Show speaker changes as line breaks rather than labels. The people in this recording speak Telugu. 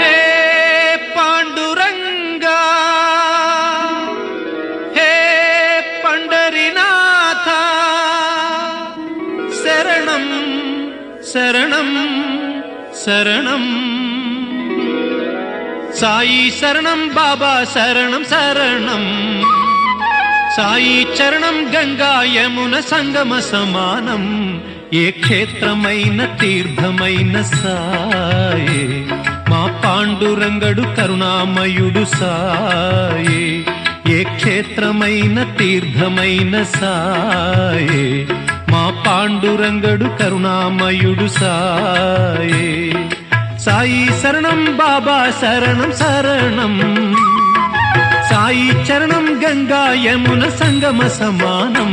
हे पांडुरंगा, हे पंढरीनाथा, शरणं शरणं शरणं साई शरणं बाबा शरणं शरणं సాయి చరణం గంగా యమున సంగమ సమానం ఏ క్షేత్రమైన తీర్థమైన సాయే మా పాండురంగడు కరుణామయుడు సాయే ఏ క్షేత్రమైన తీర్థమైన సాయే మా పాండురంగడు కరుణామయుడు సాయే సాయి శరణం బాబా శరణం శరణం సాయి చరణం గంగా యమున సంగమ సమానం